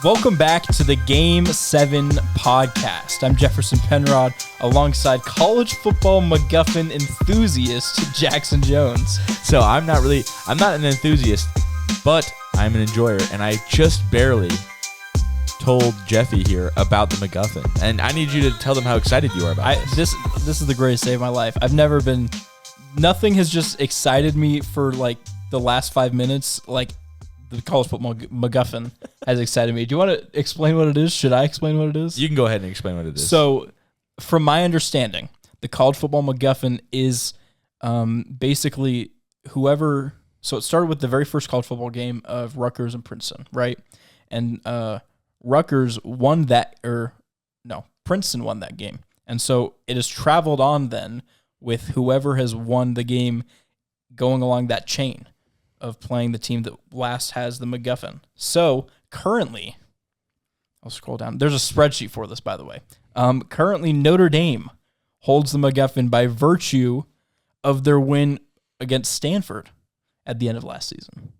Welcome back to the Game 7 podcast. I'm Jefferson Penrod alongside college football MacGuffin enthusiast Jackson Jones. So I'm not an enthusiast, but I'm an enjoyer, and I just barely told Jeffy here about the MacGuffin, and I need you to tell them how excited you are about this. This is the greatest day of my life. Nothing has just excited me for like the last 5 minutes like the college football MacGuffin has excited me. Do you want to explain what it is? Should I explain what it is? You can go ahead and explain what it is. So, from my understanding, the college football MacGuffin is basically whoever. So it started with the very first college football game of Rutgers and Princeton, right? And Rutgers won Princeton won that game, and so it has traveled on then with whoever has won the game, going along that chain of playing the team that last has the MacGuffin. So currently, I'll scroll down. There's a spreadsheet for this, by the way. Currently, Notre Dame holds the MacGuffin by virtue of their win against Stanford at the end of last season.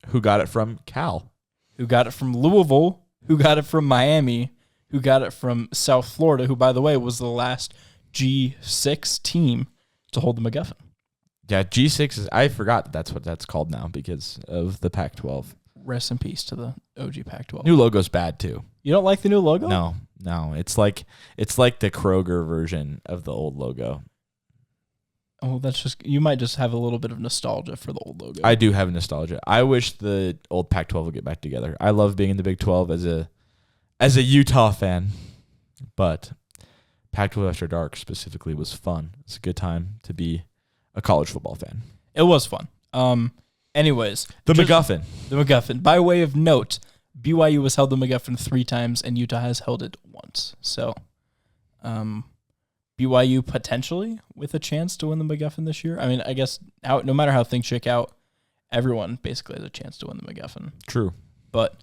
Who got it from Cal? Who got it from Louisville? Who got it from Miami? Who got it from South Florida? Who, by the way, was the last G6 team to hold the MacGuffin. Yeah, G6 is. I forgot that's what that's called now because of the Pac-12. Rest in peace to the OG Pac-12. New logo's bad too. You don't like the new logo? No. It's like the Kroger version of the old logo. Oh, you might just have a little bit of nostalgia for the old logo. I do have nostalgia. I wish the old Pac-12 would get back together. I love being in the Big 12 as a Utah fan, but Pac-12 After Dark specifically was fun. It's a good time to be a college football fan. It was fun. Anyways. The MacGuffin. The MacGuffin. By way of note, BYU has held the MacGuffin 3 times, and Utah has held it once. So, BYU potentially with a chance to win the MacGuffin this year. I mean, I guess no matter how things shake out, everyone basically has a chance to win the MacGuffin. True. But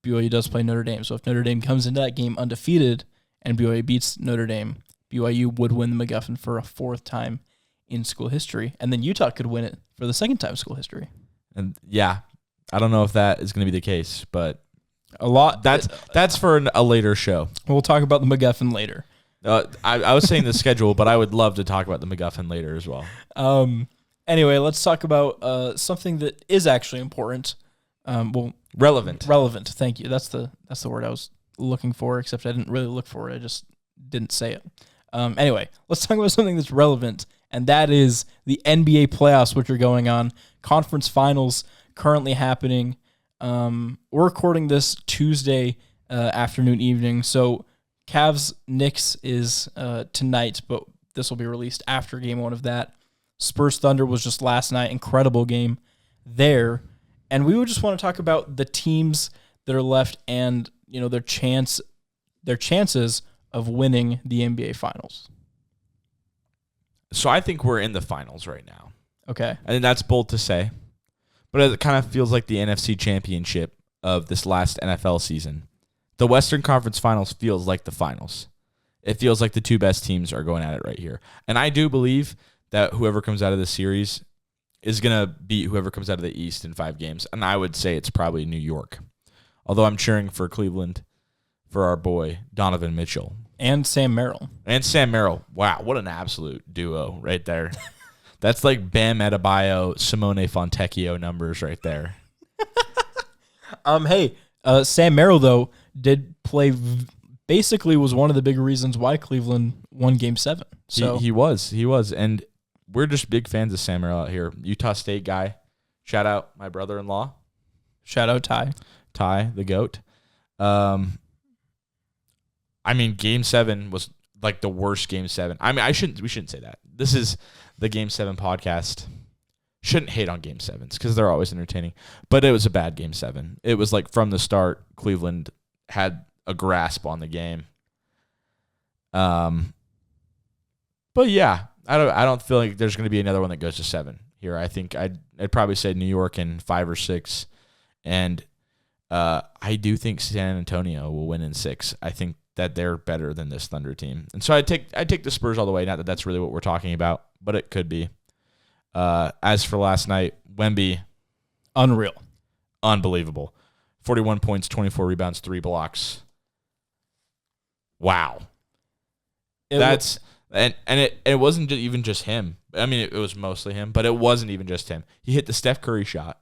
BYU does play Notre Dame. So if Notre Dame comes into that game undefeated and BYU beats Notre Dame, BYU would win the MacGuffin for a 4th time in school history, and then Utah could win it for the 2nd time in school history. And yeah, I don't know if that is going to be the case, but that's for a later show. We'll talk about the MacGuffin later. I was saying the schedule, but I would love to talk about the MacGuffin later as well. Anyway, let's talk about something that is actually important. Relevant. Relevant. Thank you. That's the word I was looking for. Except I didn't really look for it. I just didn't say it. Anyway, let's talk about something that's relevant, and that is the NBA playoffs, which are going on. Conference finals currently happening. We're recording this Tuesday afternoon, evening. So Cavs Knicks is tonight, but this will be released after game 1 of that. Spurs Thunder was just last night. Incredible game there. And we would just want to talk about the teams that are left and their chances of winning the NBA Finals. So I think we're in the finals right now. Okay. I think that's bold to say, but it kind of feels like the NFC Championship of this last NFL season. The Western Conference Finals feels like the finals. It feels like the 2 best teams are going at it right here. And I do believe that whoever comes out of the series is going to beat whoever comes out of the East in 5 games. And I would say it's probably New York. Although I'm cheering for Cleveland for our boy, Donovan Mitchell. And Sam Merrill. Wow, what an absolute duo right there. That's like Bam Adebayo, Simone Fontecchio numbers right there. Sam Merrill, though, did play, basically was one of the big reasons why Cleveland won Game 7. So He was. And we're just big fans of Sam Merrill out here. Utah State guy. Shout out my brother-in-law. Shout out Ty. Ty, the GOAT. Game 7 was like the worst Game 7. We shouldn't say that. This is the Game 7 podcast. Shouldn't hate on Game 7s because they're always entertaining. But it was a bad Game 7. It was like from the start, Cleveland had a grasp on the game. But yeah, I don't feel like there's going to be another one that goes to 7 here. I think I'd probably say New York in 5 or 6. And I do think San Antonio will win in 6. I think that they're better than this Thunder team. And so I take the Spurs all the way. Not that that's really what we're talking about, but it could be. As for last night, Wemby, unreal. Unbelievable. 41 points, 24 rebounds, 3 blocks. Wow. And it wasn't even just him. I mean, it was mostly him, but it wasn't even just him. He hit the Steph Curry shot.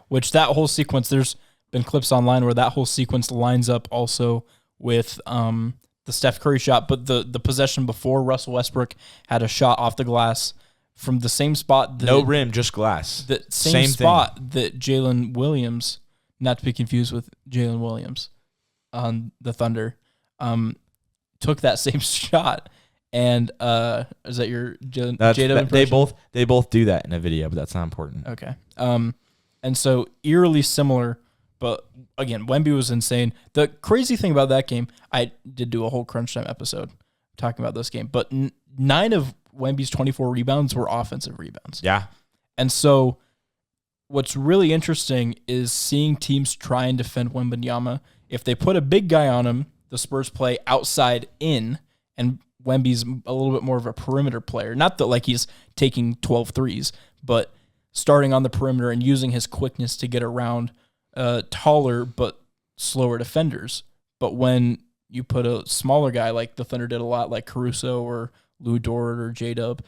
Which that whole sequence, there's been clips online where that whole sequence lines up also with the Steph Curry shot, but the possession before Russell Westbrook had a shot off the glass from the same spot. No rim, just glass. The same spot that Jalen Williams, not to be confused with Jalen Williams on the Thunder, took that same shot. And is that your J-Dub impression? They both do that in a video, but that's not important. Okay. And so eerily similar, but again, Wemby was insane. The crazy thing about that game, I did do a whole crunch time episode talking about this game, but 9 of Wemby's 24 rebounds were offensive rebounds. Yeah. And so what's really interesting is seeing teams try and defend Wembanyama. If they put a big guy on him, the Spurs play outside in, and Wemby's a little bit more of a perimeter player. Not that like he's taking 12 threes, but starting on the perimeter and using his quickness to get around taller but slower defenders. But when you put a smaller guy like the Thunder did a lot, like Caruso or Lou Dort or J-Dub,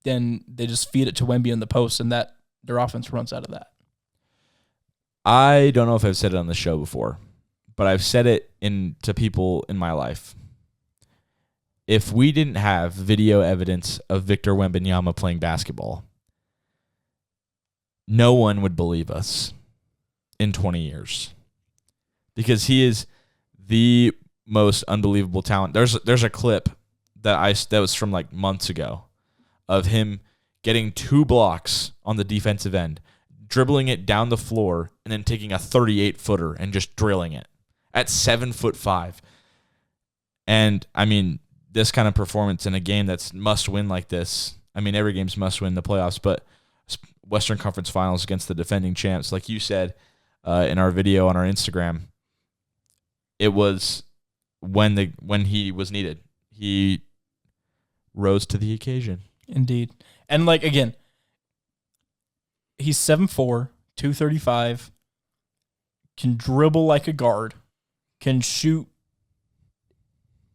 then they just feed it to Wemby in the post, and that their offense runs out of that. I don't know if I've said it on the show before, but I've said it to people in my life. If we didn't have video evidence of Victor Wembanyama playing basketball, no one would believe us in 20 years, because he is the most unbelievable talent. There's a clip that was from like months ago of him getting 2 blocks on the defensive end, dribbling it down the floor, and then taking a 38-footer and just drilling it at 7'5". And I mean, this kind of performance in a game that's must win like this. I mean, every game's must win in the playoffs, but Western Conference Finals against the defending champs, like you said in our video on our Instagram, it was when he was needed. He rose to the occasion. Indeed. And like again, he's 7'4", 235, can dribble like a guard, can shoot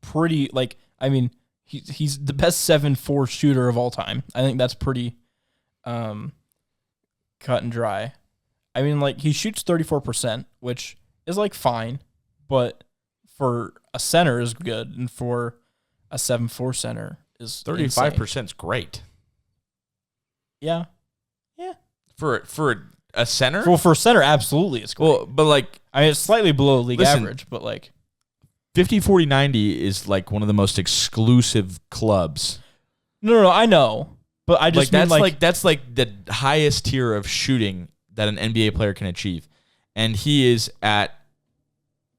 pretty like I mean, he's the best 7'4" shooter of all time. I think that's pretty cut and dry. I mean, like, he shoots 34%, which is, like, fine, but for a center is good, and for a 7'4" center is 35% is great. Yeah. Yeah. For a center? Well, for a center, absolutely it's great. Well, but, like... I mean, it's slightly below league average, but, like... 50, 40, 90 is, like, one of the most exclusive clubs. No, I know. But I just mean, that's like the highest tier of shooting that an NBA player can achieve. And he is at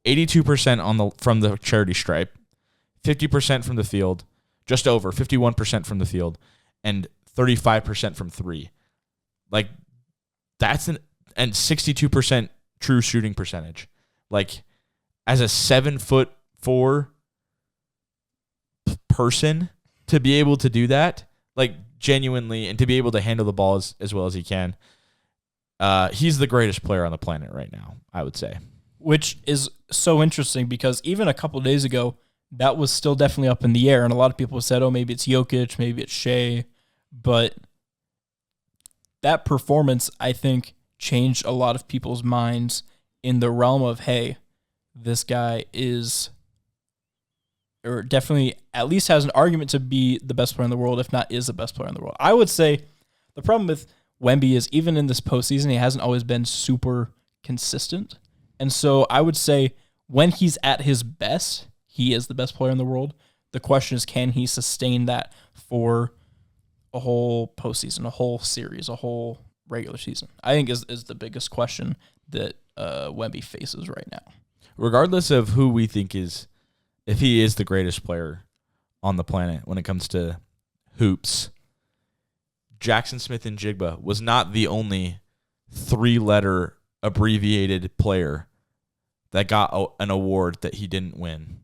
82% from the charity stripe, 50% from the field, just over 51% from the field, and 35% from 3. Like, that's and 62% true shooting percentage. Like, as a 7'4" person to be able to do that, like, genuinely, and to be able to handle the ball as well as he can, he's the greatest player on the planet right now, I would say. Which is so interesting because even a couple of days ago, that was still definitely up in the air, and a lot of people said, oh, maybe it's Jokic, maybe it's Shea, but that performance, I think, changed a lot of people's minds in the realm of, hey, this guy is... or definitely at least has an argument to be the best player in the world, if not is the best player in the world. I would say the problem with Wemby is even in this postseason, he hasn't always been super consistent. And so I would say when he's at his best, he is the best player in the world. The question is, can he sustain that for a whole postseason, a whole series, a whole regular season? I think is the biggest question that Wemby faces right now. Regardless of who we think is... if he is the greatest player on the planet when it comes to hoops, Jackson Smith and Jigba was not the only 3-letter abbreviated player that got an award that he didn't win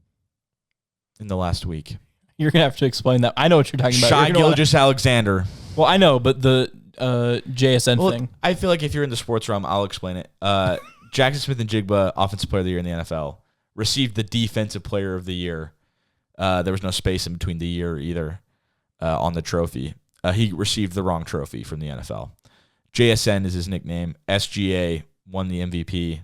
in the last week. You're going to have to explain that. I know what you're talking about. Shai Gilgeous-Alexander. Well, I know, but the JSN thing. I feel like if you're in the sports realm, I'll explain it. Jackson Smith and Jigba, Offensive Player of the Year in the NFL, received the Defensive Player of the Year. There was no space in between the year either on the trophy. He received the wrong trophy from the NFL. JSN is his nickname. SGA won the MVP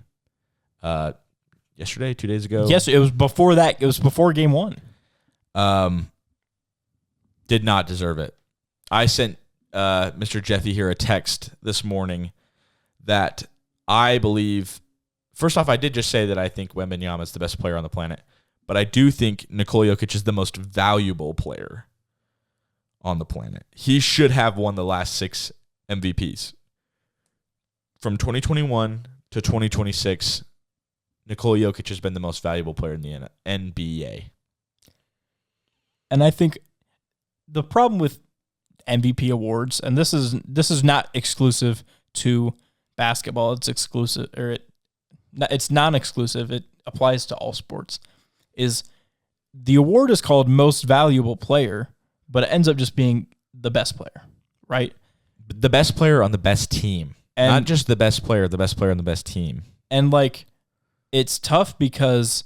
yesterday, 2 days ago. Yes, it was before that. It was before game 1. Did not deserve it. I sent Mr. Jeffy here a text this morning that I believe, first off, I did just say that I think Wembanyama is the best player on the planet, but I do think Nikola Jokic is the most valuable player on the planet. He should have won the last 6 MVPs. From 2021 to 2026, Nikola Jokic has been the most valuable player in the NBA. And I think the problem with MVP awards, and this is not exclusive to basketball. It's exclusive, or it's non-exclusive. It applies to all sports. Is the award is called Most Valuable Player, but it ends up just being the best player, right? The best player on the best team, and not just the best player on the best team. And like, it's tough because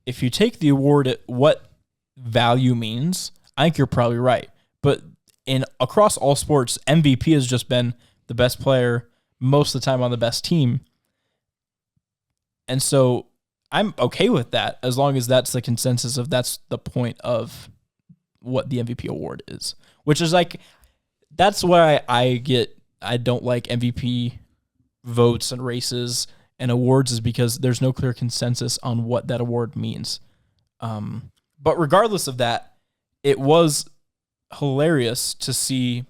if you take the award at what value means, I think you're probably right. But across all sports, MVP has just been the best player most of the time on the best team. And so I'm okay with that as long as that's the consensus of that's the point of what the MVP award is. Which is like, that's why I don't like MVP votes and races and awards, is because there's no clear consensus on what that award means. But regardless of that, it was hilarious to see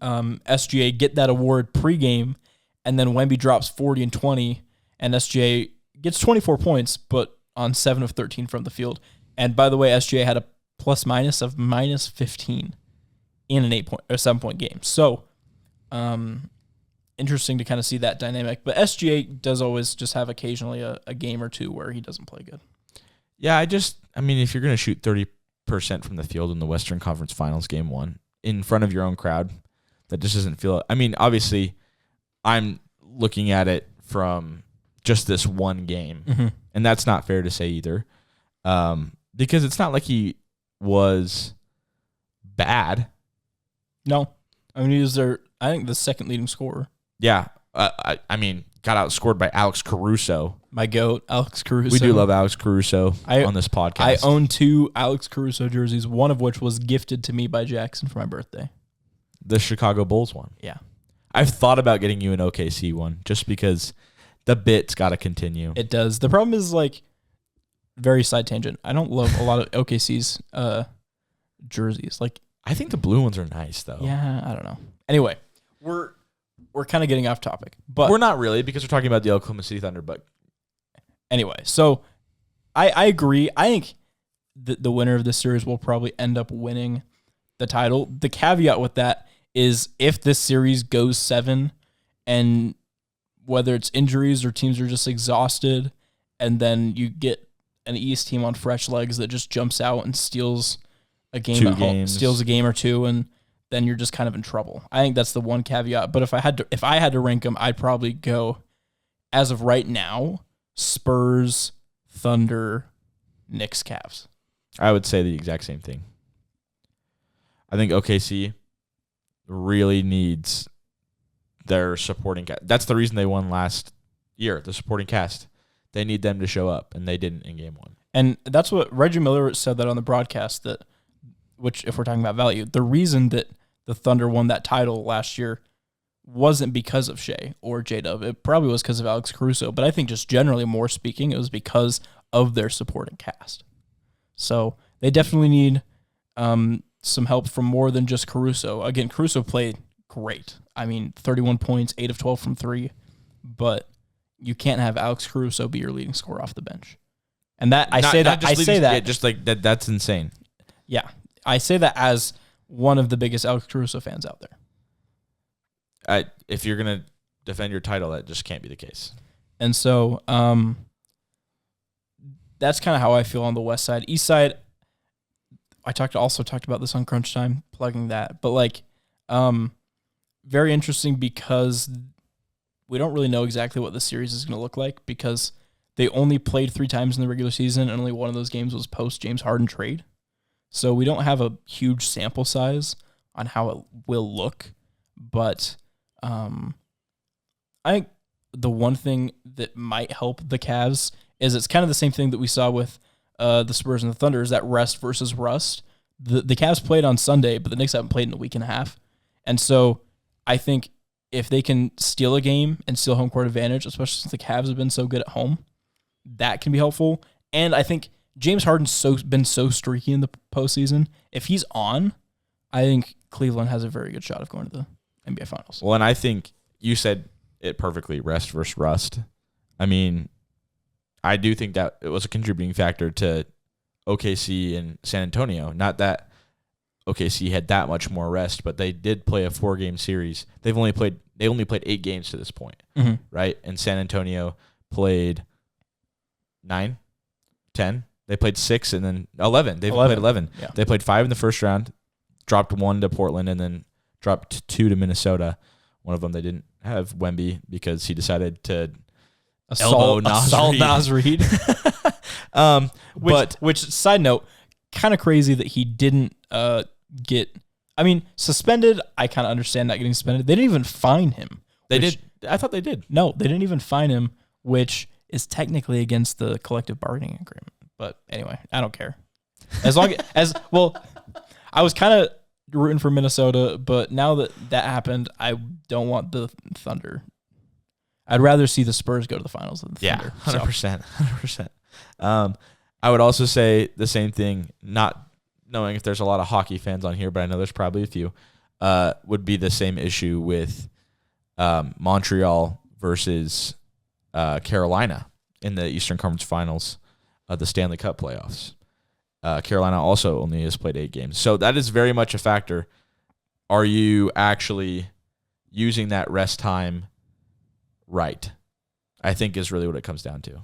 SGA get that award pregame, and then Wemby drops 40 and 20, and SGA gets 24 points, but on 7 of 13 from the field. And by the way, SGA had a plus minus of minus 15 in an 7-point game. So, interesting to kind of see that dynamic. But SGA does always just have occasionally a game or two where he doesn't play good. Yeah, I mean, if you're going to shoot 30% from the field in the Western Conference Finals game 1 in front of your own crowd, that just doesn't feel. I mean, obviously, I'm looking at it from just this one game, and that's not fair to say either, because it's not like he was bad. No, I mean, he was I think the second leading scorer. Yeah, I mean, got outscored by Alex Caruso. My GOAT, Alex Caruso. We do love Alex Caruso on this podcast. I own 2 Alex Caruso jerseys, one of which was gifted to me by Jackson for my birthday. The Chicago Bulls one. Yeah. I've thought about getting you an OKC one just because the bit's got to continue. It does. The problem is, like, very side tangent, I don't love a lot of OKC's jerseys. Like, I think the blue ones are nice, though. Yeah, I don't know. Anyway, we're kind of getting off topic, but we're not really, because we're talking about the Oklahoma City Thunder. But anyway, so I agree. I think the winner of this series will probably end up winning the title. The caveat with that is if this series goes 7, and whether it's injuries or teams are just exhausted, and then you get an East team on fresh legs that just jumps out and steals a game at home, steals a game or two, and then you're just kind of in trouble. I think that's the one caveat. But if I had to rank them, I'd probably go, as of right now, Spurs, Thunder, Knicks, Cavs. I would say the exact same thing. I think OKC really needs their supporting cast. That's the reason they won last year, the supporting cast. They need them to show up, and they didn't in game 1. And that's what Reggie Miller said that on the broadcast, which, if we're talking about value, the reason that the Thunder won that title last year wasn't because of Shea or J-Dub. It probably was because of Alex Caruso, but I think just generally more speaking, it was because of their supporting cast. So they definitely need some help from more than just Caruso. Again, Caruso played great. I mean, 31 points, 8 of 12 from 3, but you can't have Alex Caruso be your leading scorer off the bench. And that just like that. That's insane. Yeah, I say that as one of the biggest Alex Caruso fans out there. If you're gonna defend your title, that just can't be the case. And so, that's kind of how I feel on the West side. East side, I also talked about this on Crunch Time, plugging that. But like, very interesting because we don't really know exactly what the series is going to look like because they only played 3 times in the regular season, and only one of those games was post James Harden trade. So we don't have a huge sample size on how it will look. But I think the one thing that might help the Cavs is it's kind of the same thing that we saw with the Spurs and the Thunder, is that rest versus rust. The Cavs played on Sunday, but the Knicks haven't played in a week and a half. And so I think if they can steal a game and steal home court advantage, especially since the Cavs have been so good at home, that can be helpful. And I think James Harden's been so streaky in the postseason. If he's on, I think Cleveland has a very good shot of going to the NBA Finals. Well, and I think you said it perfectly, rest versus rust. I mean, I do think that it was a contributing factor to OKC and San Antonio. Not that OKC had that much more rest, but they did play a 4-game series. They only played 8 games to this point, right? And San Antonio played 9, 10. They played 6 and then 11. They've played 11. Yeah. They played 5 in the first round, dropped 1 to Portland, and then dropped 2 to Minnesota. One of them they didn't have Wemby because he decided to assault Naz Reid. Which side note, kind of crazy that he didn't get. I mean, suspended. I kind of understand not getting suspended. They didn't even fine him. They did. I thought they did. No, they didn't even fine him, which is technically against the collective bargaining agreement. But anyway, I don't care. As long as well, I was kind of rooting for Minnesota, but now that happened, I don't want the Thunder. I'd rather see the Spurs go to the finals than the Thunder. 100%. I would also say the same thing, not knowing if there's a lot of hockey fans on here, but I know there's probably a few, would be the same issue with Montreal versus Carolina in the Eastern Conference Finals of the Stanley Cup playoffs. Carolina also only has played 8 games. So that is very much a factor. Are you actually using that rest time right? I think is really what it comes down to.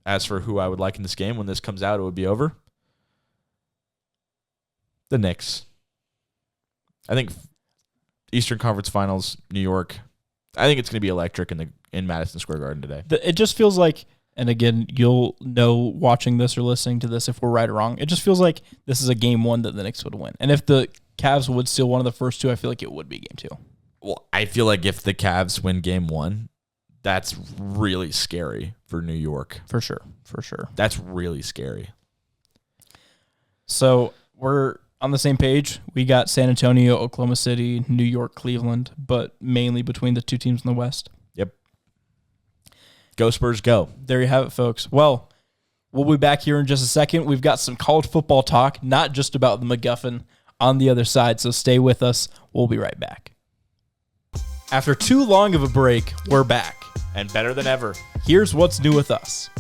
As for who I would like in this game, when this comes out, it would be over. The Knicks. I think Eastern Conference Finals, New York. I think it's going to be electric in Madison Square Garden today. It just feels like, and again, you'll know watching this or listening to this if we're right or wrong. It just feels like this is a game 1 that the Knicks would win. And if the Cavs would steal one of the first 2, I feel like it would be game 2. Well, I feel like if the Cavs win game 1, that's really scary for New York. For sure. That's really scary. So we're on the same page. We got San Antonio, Oklahoma City, New York, Cleveland, but mainly between the 2 teams in the West. Yep. Go Spurs, go. There you have it, folks. Well, we'll be back here in just a second. We've got some college football talk, not just about the MacGuffin, on the other side, so stay with us. We'll be right back. After too long of a break, we're back. And better than ever. Here's what's new with us.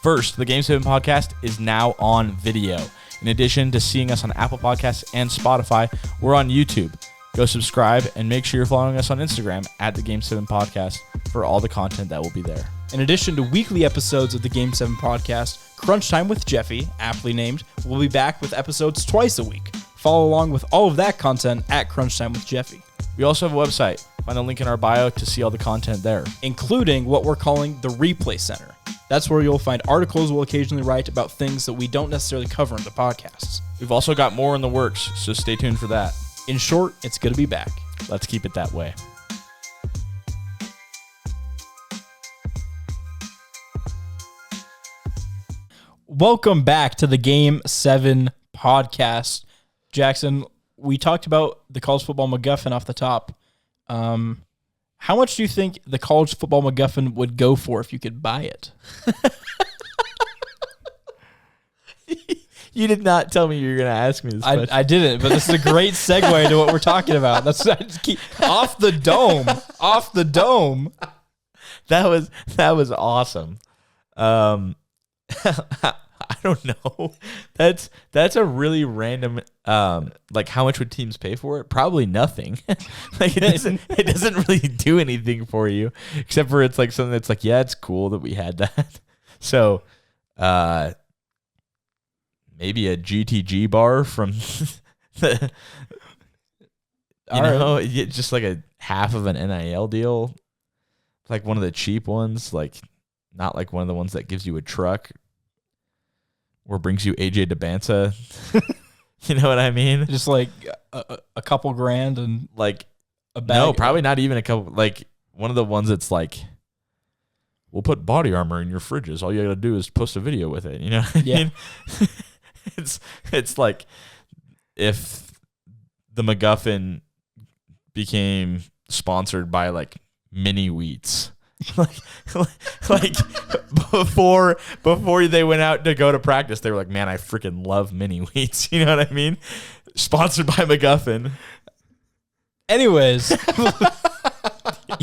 First, the Game 7 podcast is now on video. In addition to seeing us on Apple Podcasts and Spotify, we're on YouTube. Go subscribe and make sure you're following us on Instagram at the Game 7 podcast for all the content that will be there. In addition to weekly episodes of the Game 7 podcast, Crunch Time with Jeffy, aptly named, will be back with episodes twice a week. Follow along with all of that content at Crunch Time with Jeffy. We also have a website. Find the link in our bio to see all the content there. Including what we're calling the Replay Center. That's where you'll find articles we'll occasionally write about things that we don't necessarily cover in the podcasts. We've also got more in the works, so stay tuned for that. In short, it's good to be back. Let's keep it that way. Welcome back to the Game 7 podcast. Jackson, we talked about the college football MacGuffin off the top. How much do you think the college football MacGuffin would go for if you could buy it? You did not tell me you were going to ask me this question. I didn't, but this is a great segue into what we're talking about. That's off the dome. Off the dome. That was awesome. I don't know. That's a really random. Like, how much would teams pay for it? Probably nothing. Like, it doesn't really do anything for you, except for it's like something that's like, yeah, it's cool that we had that. So, maybe a GTG bar from the, just like a half of an NIL deal, like one of the cheap ones, like not like one of the ones that gives you a truck or brings you AJ DeBanza. You know what I mean? Just like a couple grand and like a bag. No, probably not even a couple. Like one of the ones that's like, we'll put body armor in your fridges. All you got to do is post a video with it. You know what I mean? It's like if the MacGuffin became sponsored by like mini wheats. like before they went out to go to practice, they were like, man, I freaking love mini wheats. You know what I mean? Sponsored by MacGuffin. Anyways,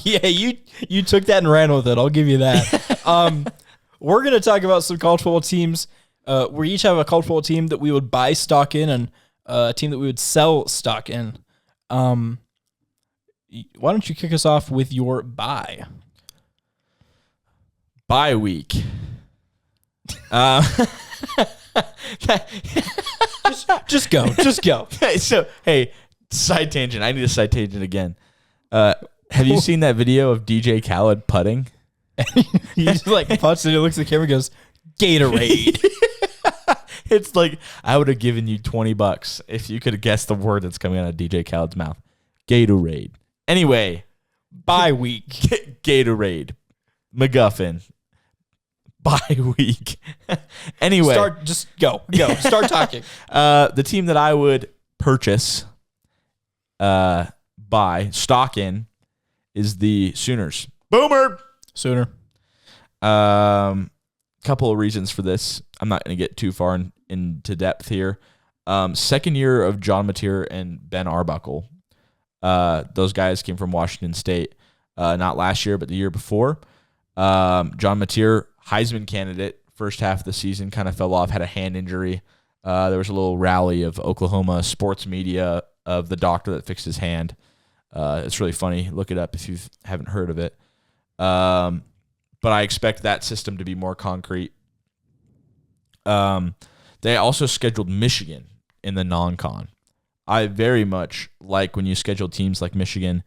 yeah, you took that and ran with it. I'll give you that. We're gonna talk about some college football teams. We each have a college football team that we would buy stock in and a team that we would sell stock in. Why don't you kick us off with your buy? Bye week. Just go. So, hey, side tangent. I need a side tangent again. Have you seen that video of DJ Khaled putting? He just like putts and he looks at the camera and goes, Gatorade. It's like, I would have given you $20 if you could have guessed the word that's coming out of DJ Khaled's mouth. Gatorade. Anyway. Bye week. Gatorade. MacGuffin. Bye week. Anyway. Just go. Start talking. The team that I would purchase, buy, stock in, is the Sooners. Boomer! Sooner. Couple of reasons for this. I'm not going to get too far into depth here. Second year of John Mateer and Ben Arbuckle. Those guys came from Washington State. Not last year, but the year before. John Mateer, Heisman candidate, first half of the season, kind of fell off, had a hand injury. There was a little rally of Oklahoma sports media of the doctor that fixed his hand. It's really funny. Look it up if you haven't heard of it. But I expect that system to be more concrete. They also scheduled Michigan in the non-con. I very much like when you schedule teams like Michigan.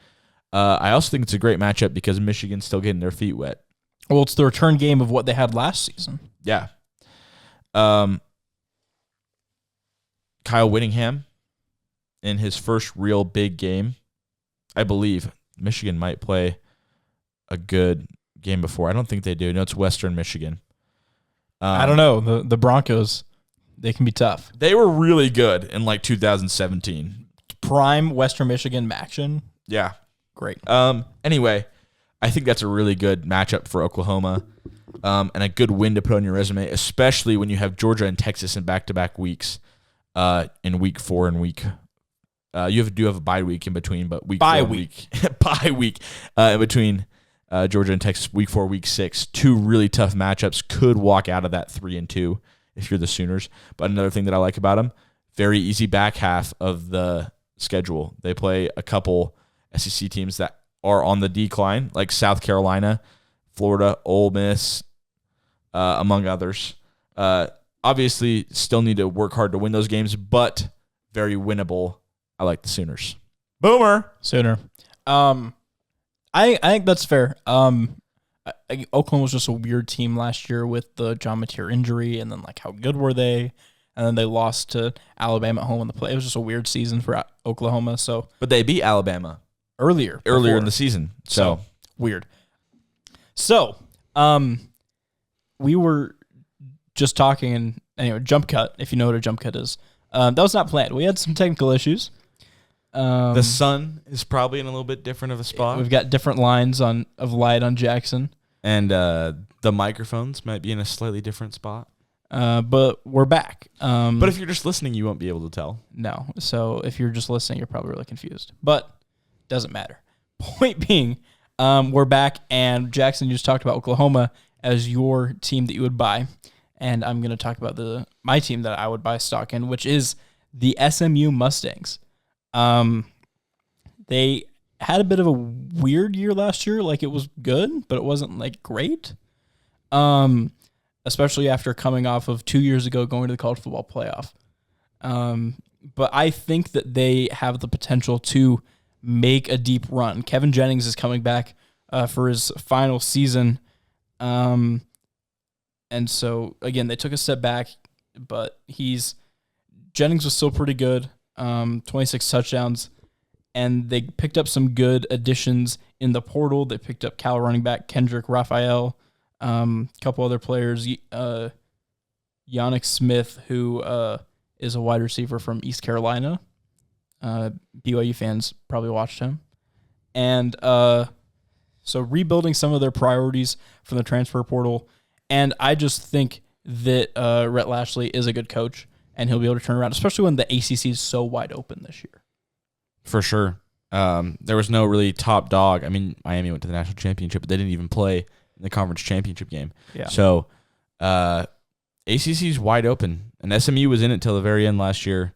I also think it's a great matchup because Michigan's still getting their feet wet. Well, it's the return game of what they had last season. Yeah. Kyle Whittingham in his first real big game. I believe Michigan might play a good game before. I don't think they do. No, it's Western Michigan. I don't know. The Broncos, they can be tough. They were really good in like 2017. Prime Western Michigan action. Yeah. Great. Anyway, I think that's a really good matchup for Oklahoma, and a good win to put on your resume, especially when you have Georgia and Texas in back-to-back weeks. In week 4 and week, you do have a bye week in between, but bye week in between Georgia and Texas, week 4, week 6. Two really tough matchups. Could walk out of that 3-2 if you're the Sooners. But another thing that I like about them, very easy back half of the schedule. They play a couple SEC teams that are on the decline, like South Carolina, Florida, Ole Miss, among others. Obviously, still need to work hard to win those games, but very winnable. I like the Sooners. Boomer. Sooner. I think that's fair. Oklahoma was just a weird team last year with the John Mateer injury, and then like how good were they? And then they lost to Alabama at home in the play. It was just a weird season for Oklahoma. So, but they beat Alabama earlier in the season. So weird. So, we were just talking, and anyway, jump cut. If you know what a jump cut is, that was not planned. We had some technical issues. The sun is probably in a little bit different of a spot. We've got different lines of light on Jackson, and the microphones might be in a slightly different spot. But we're back. But if you're just listening, you won't be able to tell. No. So if you're just listening, you're probably really confused. But doesn't matter. Point being, we're back, and Jackson, you just talked about Oklahoma as your team that you would buy, and I'm going to talk about my team that I would buy stock in, which is the SMU Mustangs. They had a bit of a weird year last year. Like, it was good, but it wasn't like great. Especially after coming off of 2 years ago going to the college football playoff. But I think that they have the potential to make a deep run. Kevin Jennings is coming back for his final season. And so, again, they took a step back, but Jennings was still pretty good, 26 touchdowns, and they picked up some good additions in the portal. They picked up Cal running back Kendrick Raphael, a couple other players, Yannick Smith, who is a wide receiver from East Carolina. BYU fans probably watched him. And so rebuilding some of their priorities from the transfer portal. And I just think that Rhett Lashley is a good coach, and he'll be able to turn around, especially when the ACC is so wide open this year. For sure. There was no really top dog. I mean, Miami went to the national championship, but they didn't even play in the conference championship game. Yeah. So ACC is wide open, and SMU was in it till the very end last year.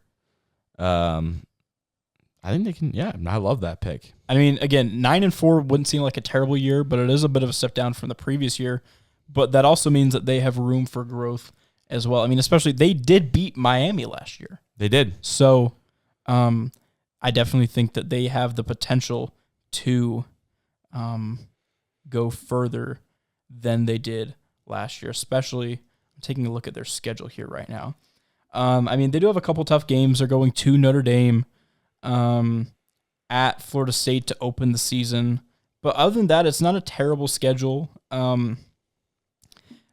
I think they can. Yeah, I love that pick. I mean, again, 9-4 wouldn't seem like a terrible year, but it is a bit of a step down from the previous year. But that also means that they have room for growth as well. I mean, especially they did beat Miami last year. They did. So I definitely think that they have the potential to go further than they did last year, especially I'm taking a look at their schedule here right now. I mean, they do have a couple tough games. They're going to Notre Dame, at Florida State to open the season. But other than that, it's not a terrible schedule.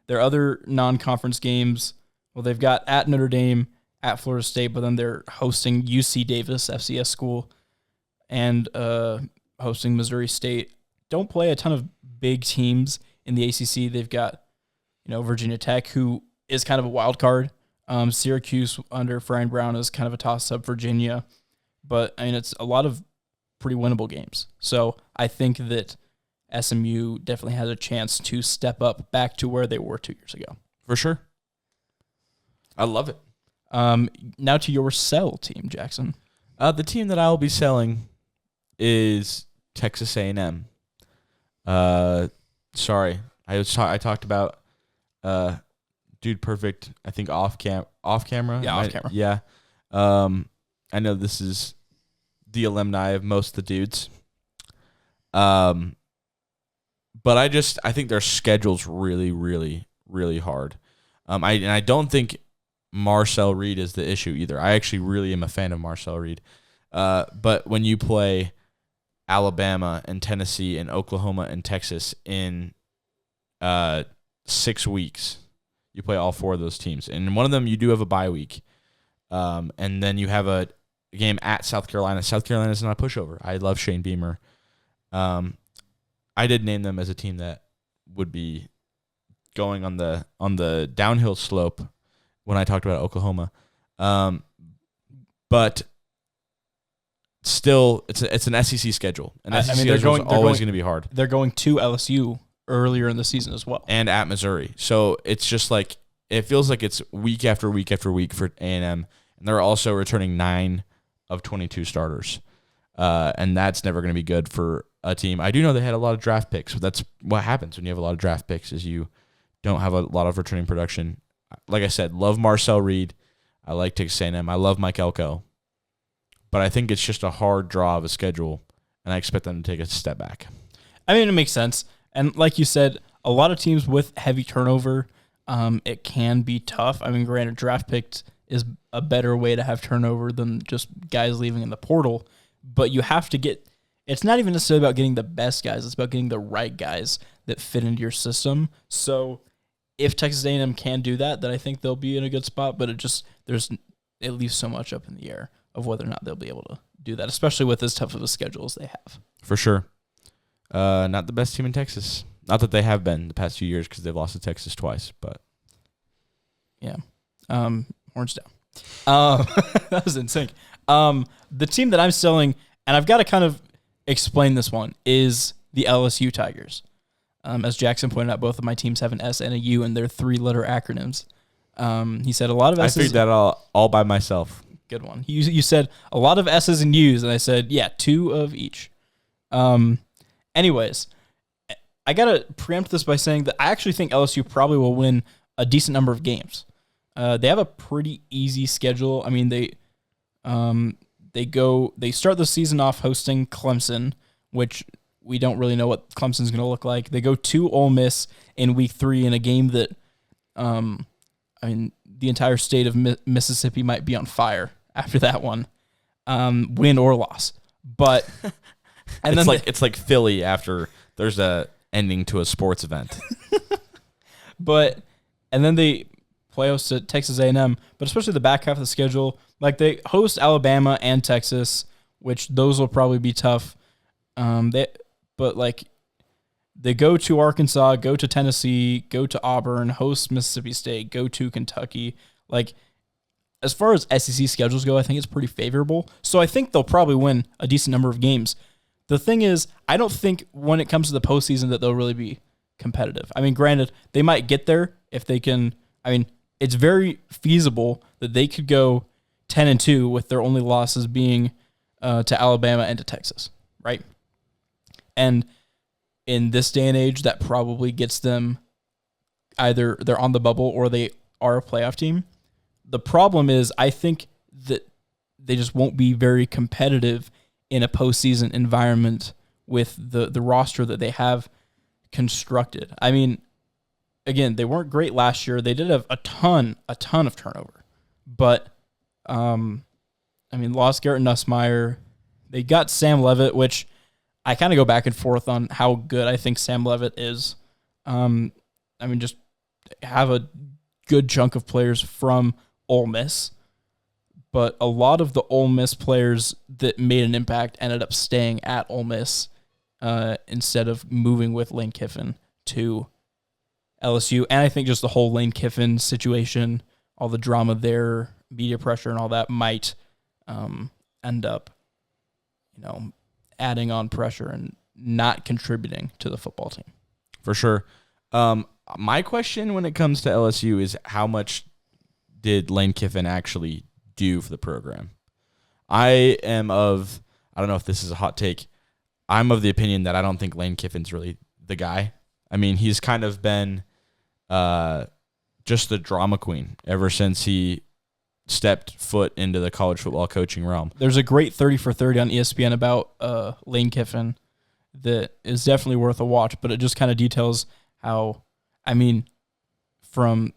Their other non-conference games, well, they've got at Notre Dame, at Florida State, but then they're hosting UC Davis, FCS school, and hosting Missouri State. Don't play a ton of big teams in the ACC. They've got, Virginia Tech, who is kind of a wild card. Syracuse under Brian Brown is kind of a toss-up. Virginia, but I mean it's a lot of pretty winnable games. So I think that SMU definitely has a chance to step up back to where they were 2 years ago. For sure. I love it. Now to your sell team, Jackson. The team that I will be selling is Texas A&M. Sorry, I talked about Dude Perfect. I think off camera. Yeah, off camera. Yeah. I know this is the alumni of most of the dudes. But I think their schedule's really, really, really hard. I don't think Marcel Reed is the issue either. I actually really am a fan of Marcel Reed. But when you play Alabama and Tennessee and Oklahoma and Texas in 6 weeks, you play all four of those teams. And in one of them, you do have a bye week. And then you have a game at South Carolina. South Carolina is not a pushover. I love Shane Beamer. I did name them as a team that would be going on the downhill slope when I talked about Oklahoma. But still, it's an SEC schedule. And SEC schedule is always going to be hard. They're going to LSU earlier in the season as well. And at Missouri. So it's just like, it feels like it's week after week after week for A&M. And they're also returning 9 of 22 starters. And that's never going to be good for a team. I do know they had a lot of draft picks, but that's what happens when you have a lot of draft picks is you don't have a lot of returning production. Like I said, love Marcel Reed. I like Texas A&M. I love Mike Elko. But I think it's just a hard draw of a schedule, and I expect them to take a step back. I mean, it makes sense. And like you said, a lot of teams with heavy turnover, it can be tough. I mean, granted, draft picks is a better way to have turnover than just guys leaving in the portal. But you have to get – it's not even necessarily about getting the best guys. It's about getting the right guys that fit into your system. So if Texas A&M can do that, then I think they'll be in a good spot. But it leaves so much up in the air of whether or not they'll be able to do that, especially with as tough of a schedule as they have. For sure. Not the best team in Texas. Not that they have been the past few years because they've lost to Texas twice, but yeah. Horns down. That was in sync. The team that I'm selling, and I've got to kind of explain this one, is the LSU Tigers. As Jackson pointed out, both of my teams have an S and a U in their 3-letter acronyms. He said a lot of S's. I figured that all by myself. Good one. You said a lot of S's and U's, and I said, yeah, 2 of each. Anyways, I got to preempt this by saying that I actually think LSU probably will win a decent number of games. They have a pretty easy schedule. I mean, they They start the season off hosting Clemson, which we don't really know what Clemson's going to look like. They go to Ole Miss in week 3 in a game that, the entire state of Mississippi might be on fire after that one, win or loss. But and it's like Philly after there's a ending to a sports event. And then they play host to Texas A&M, but especially the back half of the schedule, like they host Alabama and Texas, which those will probably be tough. They go to Arkansas, go to Tennessee, go to Auburn, host Mississippi State, go to Kentucky. Like, as far as SEC schedules go, I think it's pretty favorable. So I think they'll probably win a decent number of games. The thing is, I don't think when it comes to the postseason that they'll really be competitive. I mean, granted, they might get there if they can. I mean, it's very feasible that they could go 10-2 with their only losses being to Alabama and to Texas, right? And in this day and age, that probably gets them either they're on the bubble or they are a playoff team. The problem is, I think that they just won't be very competitive in a postseason environment with the roster that they have constructed. I mean, again, they weren't great last year. They did have a ton of turnover. But, lost Garrett Nussmeier. They got Sam Leavitt, which I kind of go back and forth on how good I think Sam Leavitt is. Just have a good chunk of players from Ole Miss, but a lot of the Ole Miss players that made an impact ended up staying at Ole Miss instead of moving with Lane Kiffin to LSU. And I think just the whole Lane Kiffin situation, all the drama there, media pressure and all that might end up, adding on pressure and not contributing to the football team. For sure. My question when it comes to LSU is how much did Lane Kiffin actually do for the program? I don't know if this is a hot take. I'm of the opinion that I don't think Lane Kiffin's really the guy. I mean, he's kind of been just the drama queen ever since he stepped foot into the college football coaching realm. There's a great 30 for 30 on ESPN about Lane Kiffin that is definitely worth a watch, but it just kind of details how, from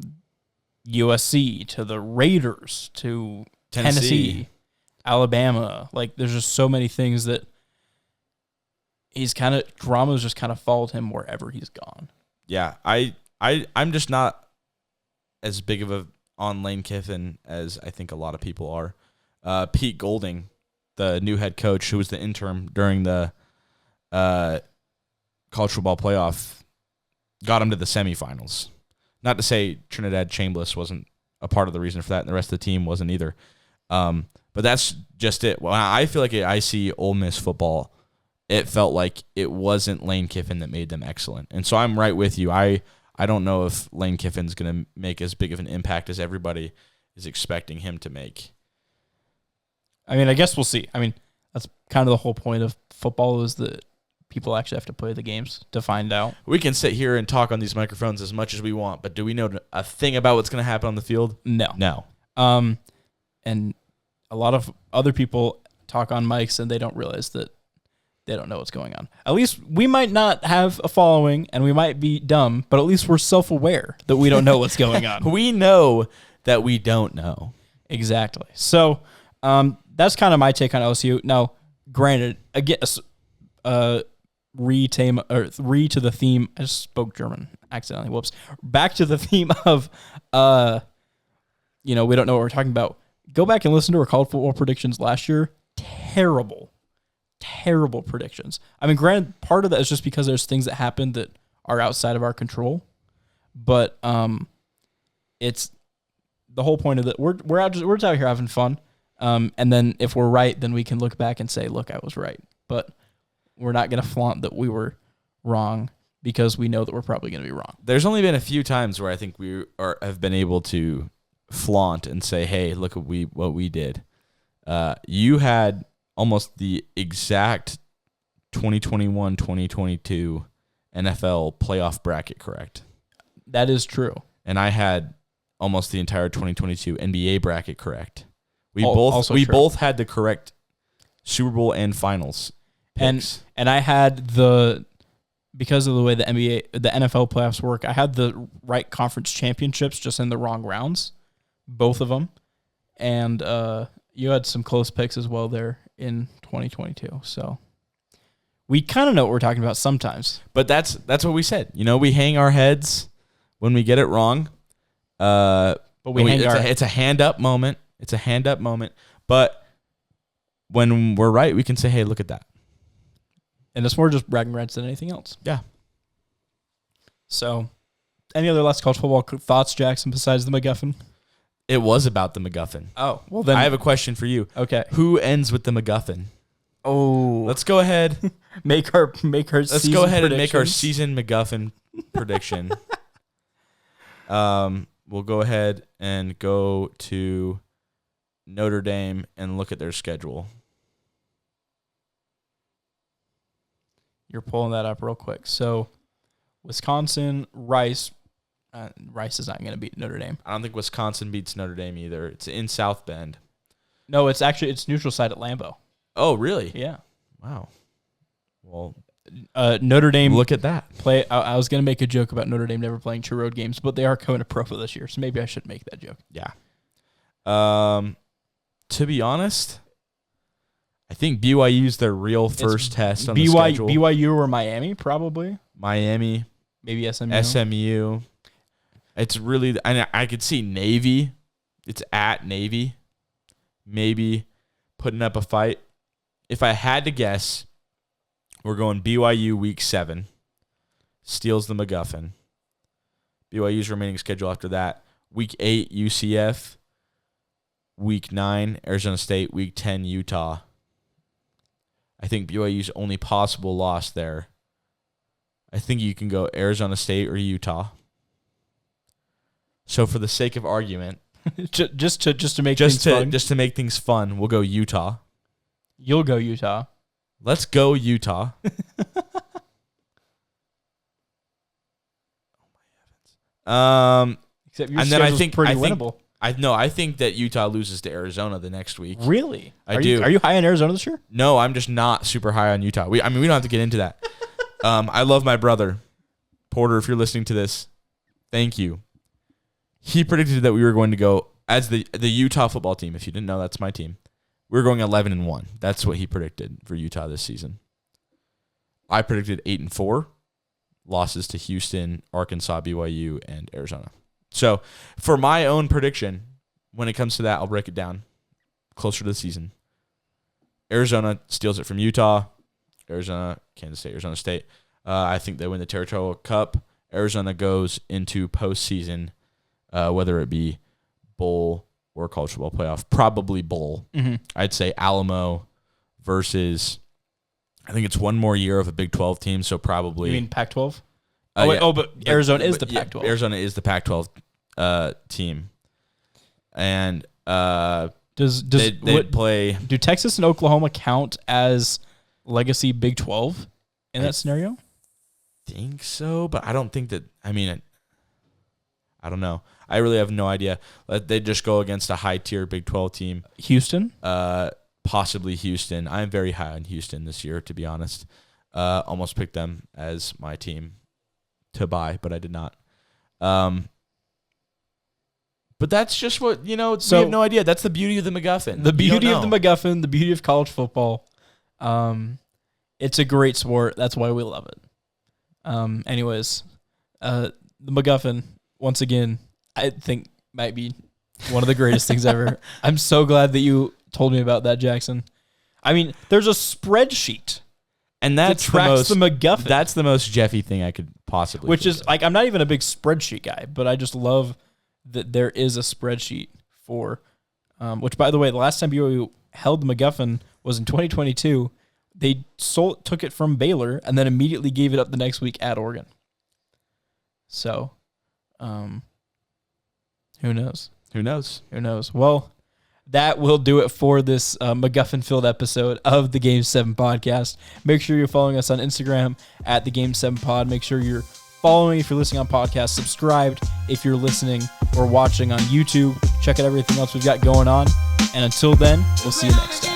USC to the Raiders to Tennessee, Alabama, like there's just so many things that drama's just kind of followed him wherever he's gone. Yeah, I'm just not as big of a on Lane Kiffin as I think a lot of people are. Pete Golding, the new head coach who was the interim during the college football playoff, got him to the semifinals. Not to say Trinidad Chambliss wasn't a part of the reason for that, and the rest of the team wasn't either. But that's just it. Well, I feel like I see Ole Miss football, it felt like it wasn't Lane Kiffin that made them excellent. And so I'm right with you. I don't know if Lane Kiffin's going to make as big of an impact as everybody is expecting him to make. I guess we'll see. That's kind of the whole point of football is that people actually have to play the games to find out. We can sit here and talk on these microphones as much as we want, but do we know a thing about what's going to happen on the field? No. And a lot of other people talk on mics and they don't realize that they don't know what's going on. At least we might not have a following and we might be dumb, but at least we're self-aware that we don't know what's going on. We know that we don't know. Exactly. So that's kind of my take on LSU. Now, granted, again, re to the theme. I just spoke German accidentally. Whoops. Back to the theme of, we don't know what we're talking about. Go back and listen to our college football predictions last year. Terrible predictions. Granted, part of that is just because there's things that happen that are outside of our control, but it's the whole point of that. We're just out here having fun, and then if we're right, then we can look back and say, "Look, I was right." But we're not going to flaunt that we were wrong because we know that we're probably going to be wrong. There's only been a few times where I think we have been able to flaunt and say, "Hey, look at what we did." You had almost the exact 2021-2022 NFL playoff bracket correct. That is true. And I had almost the entire 2022 NBA bracket correct. We Also both true. had the correct Super Bowl and finals picks. And I had because of the way the NFL playoffs work, I had the right conference championships just in the wrong rounds, both of them. And you had some close picks as well there in 2022. So we kind of know what we're talking about sometimes. But that's what we said. We hang our heads when we get it wrong. But it's a hand up moment. It's a hand up moment. But when we're right, we can say, hey, look at that. And it's more just bragging rights than anything else. Yeah. So, any other last college football thoughts, Jackson, besides the MacGuffin? It was about the MacGuffin. Oh, well then. I have a question for you. Okay. Who ends with the MacGuffin? Oh. Let's go ahead. Make our Let's go ahead and make our season MacGuffin prediction. We'll go ahead and go to Notre Dame and look at their schedule. You're pulling that up real quick. So, Wisconsin, Rice. Rice is not going to beat Notre Dame. I don't think Wisconsin beats Notre Dame either. It's in South Bend. No, it's neutral site at Lambeau. Oh, really? Yeah. Wow. Well, Notre Dame. Look at that. I was going to make a joke about Notre Dame never playing true road games, but they are coming to Provo this year, so maybe I should make that joke. Yeah. To be honest, I think BYU's their real first test on the schedule. BYU or Miami, probably. Miami. Maybe SMU. SMU. It's really, I could see Navy. It's at Navy. Maybe putting up a fight. If I had to guess, we're going BYU week 7. Steals the MacGuffin. BYU's remaining schedule after that. Week 8, UCF. Week 9, Arizona State. Week 10, Utah. I think BYU's only possible loss there. I think you can go Arizona State or Utah. So for the sake of argument, just to make things fun, we'll go Utah. You'll go Utah. Let's go Utah. Except your schedule's pretty winnable. I think that Utah loses to Arizona the next week. Really? I do. Are you high on Arizona this year? No, I'm just not super high on Utah. We don't have to get into that. I love my brother, Porter. If you're listening to this, thank you. He predicted that we were going to go as the Utah football team. If you didn't know, that's my team. We're going 11-1. That's what he predicted for Utah this season. I predicted 8-4, losses to Houston, Arkansas, BYU, and Arizona. So for my own prediction, when it comes to that, I'll break it down closer to the season. Arizona steals it from Utah. Arizona, Kansas State, Arizona State. I think they win the Territorial Cup. Arizona goes into postseason, whether it be bowl or college football playoff. Probably bowl. Mm-hmm. I'd say Alamo versus, I think it's one more year of a Big 12 team, so probably. You mean Pac-12? But Arizona is the Pac-12. Arizona is the Pac-12 team. And they'd play. Do Texas and Oklahoma count as legacy Big 12 in that scenario? I think so, but I don't think that. I mean, I don't know. I really have no idea. They just go against a high-tier Big 12 team. Houston? Possibly Houston. I'm very high on Houston this year, to be honest. Almost picked them as my team to buy, but I did not. But that's just what, we have no idea. That's the beauty of the MacGuffin. The beauty of the MacGuffin, the beauty of college football. It's a great sport. That's why we love it. Anyways, the MacGuffin, once again, I think might be one of the greatest things ever. I'm so glad that you told me about that, Jackson. I mean, there's a spreadsheet. And that's the MacGuffin. That's the most Jeffy thing I could possibly. Which is like, I'm not even a big spreadsheet guy, but I just love that there is a spreadsheet for. Which, by the way, the last time BYU held the MacGuffin was in 2022. They took it from Baylor and then immediately gave it up the next week at Oregon. So, who knows? Who knows? Who knows? Well, that will do it for this MacGuffin-filled episode of the Game 7 podcast. Make sure you're following us on Instagram at the Game 7 Pod. Make sure you're following if you're listening on podcast. Subscribed if you're listening or watching on YouTube. Check out everything else we've got going on. And until then, we'll see you next time.